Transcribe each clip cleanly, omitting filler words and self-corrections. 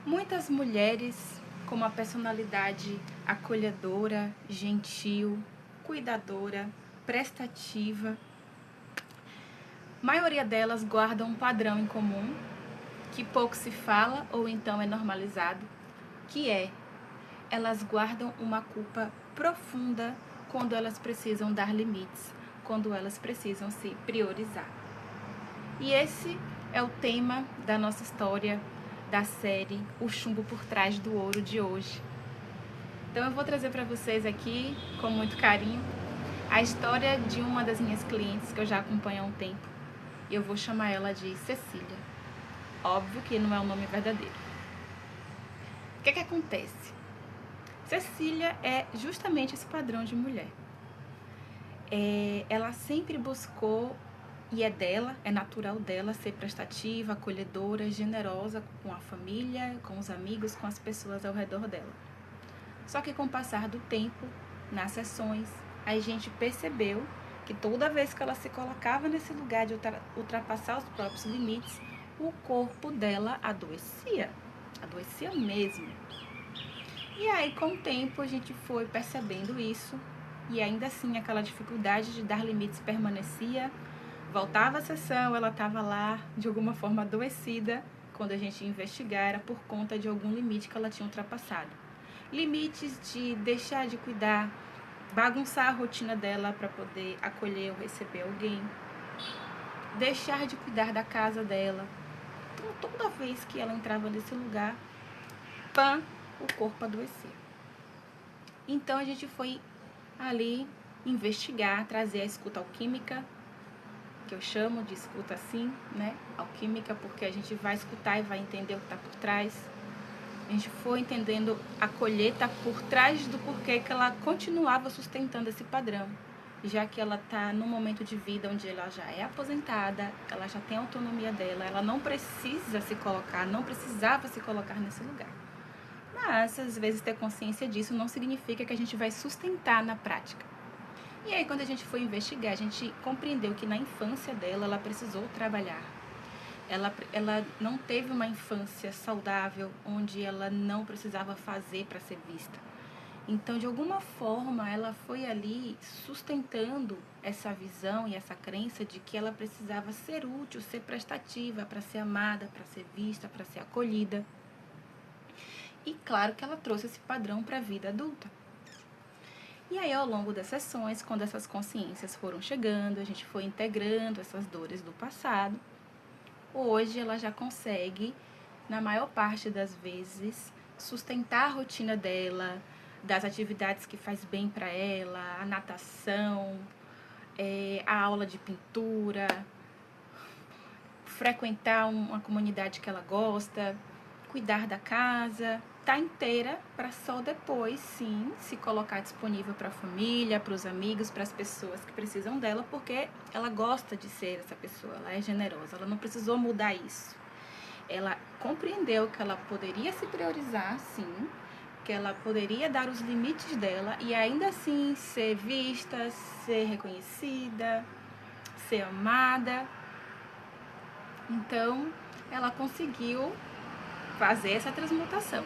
Muitas mulheres com uma personalidade acolhedora, gentil, cuidadora, prestativa, a maioria delas guardam um padrão em comum que pouco se fala ou então é normalizado, que é elas guardam uma culpa profunda quando elas precisam dar limites, quando elas precisam se priorizar. E esse é o tema da nossa história da série O Chumbo por Trás do Ouro de hoje. Então eu vou trazer para vocês aqui, com muito carinho, a história de uma das minhas clientes que eu já acompanho há um tempo. E eu vou chamar ela de Cecília. Óbvio que não é o nome verdadeiro. O que acontece? Cecília é justamente esse padrão de mulher. Ela sempre buscou, e é dela, é natural dela, ser prestativa, acolhedora, generosa com a família, com os amigos, com as pessoas ao redor dela. Só que com o passar do tempo, nas sessões, a gente percebeu que toda vez que ela se colocava nesse lugar de ultrapassar os próprios limites, o corpo dela adoecia mesmo. E aí, com o tempo, a gente foi percebendo isso, e ainda assim aquela dificuldade de dar limites permanecia. Voltava a sessão, ela estava lá de alguma forma adoecida. Quando a gente ia investigar, era por conta de algum limite que ela tinha ultrapassado. Limites de deixar de cuidar, bagunçar a rotina dela para poder acolher ou receber alguém, deixar de cuidar da casa dela. Então, toda vez que ela entrava nesse lugar, o corpo adoecia. Então, a gente foi ali investigar, trazer a escuta alquímica, que eu chamo de escuta assim, né? Alquímica, porque a gente vai escutar e vai entender o que está por trás. A gente foi entendendo a colheita por trás do porquê que ela continuava sustentando esse padrão, já que ela está num momento de vida onde ela já é aposentada, ela já tem a autonomia dela, ela não precisa se colocar, não precisava se colocar nesse lugar. Mas, às vezes, ter consciência disso não significa que a gente vai sustentar na prática. E aí, quando a gente foi investigar, a gente compreendeu que na infância dela, ela precisou trabalhar. Ela não teve uma infância saudável, onde ela não precisava fazer para ser vista. Então, de alguma forma, ela foi ali sustentando essa visão e essa crença de que ela precisava ser útil, ser prestativa, para ser amada, para ser vista, para ser acolhida. E claro que ela trouxe esse padrão para a vida adulta. E aí, ao longo das sessões, quando essas consciências foram chegando, a gente foi integrando essas dores do passado, hoje ela já consegue, na maior parte das vezes, sustentar a rotina dela, das atividades que faz bem para ela, a natação, a aula de pintura, frequentar uma comunidade que ela gosta, cuidar da casa, tá inteira para só depois, sim, se colocar disponível para a família, para os amigos, para as pessoas que precisam dela, porque ela gosta de ser essa pessoa, ela é generosa, ela não precisou mudar isso. Ela compreendeu que ela poderia se priorizar, sim, que ela poderia dar os limites dela e ainda assim ser vista, ser reconhecida, ser amada. Então, ela conseguiu fazer essa transmutação.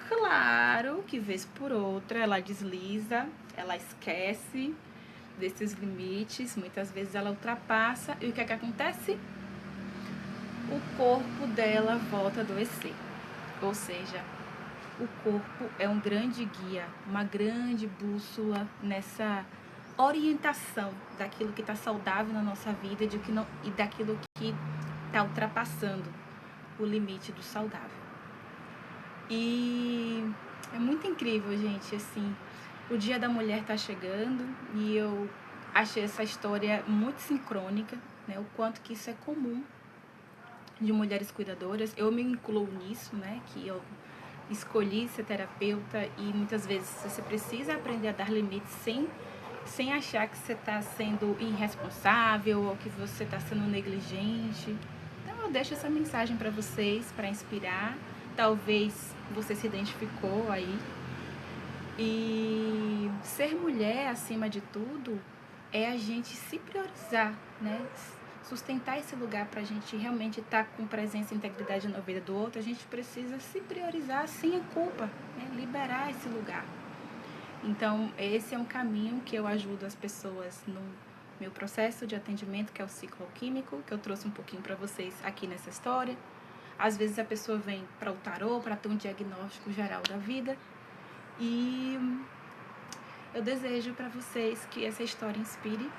Claro que vez por outra ela desliza, ela esquece desses limites, muitas vezes ela ultrapassa e o que acontece? O corpo dela volta a adoecer. Ou seja, o corpo é um grande guia, uma grande bússola nessa orientação daquilo que está saudável na nossa vida e daquilo que está ultrapassando o limite do saudável. E é muito incrível, gente, assim, o Dia da Mulher tá chegando e eu achei essa história muito sincrônica, né, o quanto que isso é comum de mulheres cuidadoras. Eu me incluo nisso, né, que eu escolhi ser terapeuta e muitas vezes você precisa aprender a dar limites sem achar que você está sendo irresponsável ou que você está sendo negligente. Então eu deixo essa mensagem para vocês, para inspirar. Talvez você se identificou aí. E ser mulher, acima de tudo, é a gente se priorizar, né? sustentar esse lugar para a gente realmente estar com presença e integridade na vida do outro, a gente precisa se priorizar sem a culpa, né? Liberar esse lugar. Então, esse é um caminho que eu ajudo as pessoas no meu processo de atendimento, que é o ciclo alquímico, que eu trouxe um pouquinho para vocês aqui nessa história. Às vezes a pessoa vem para o tarô para ter um diagnóstico geral da vida. E eu desejo para vocês que essa história inspire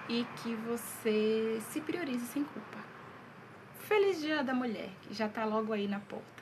e que você se priorize sem culpa. Feliz Dia da Mulher, que já está logo aí na porta.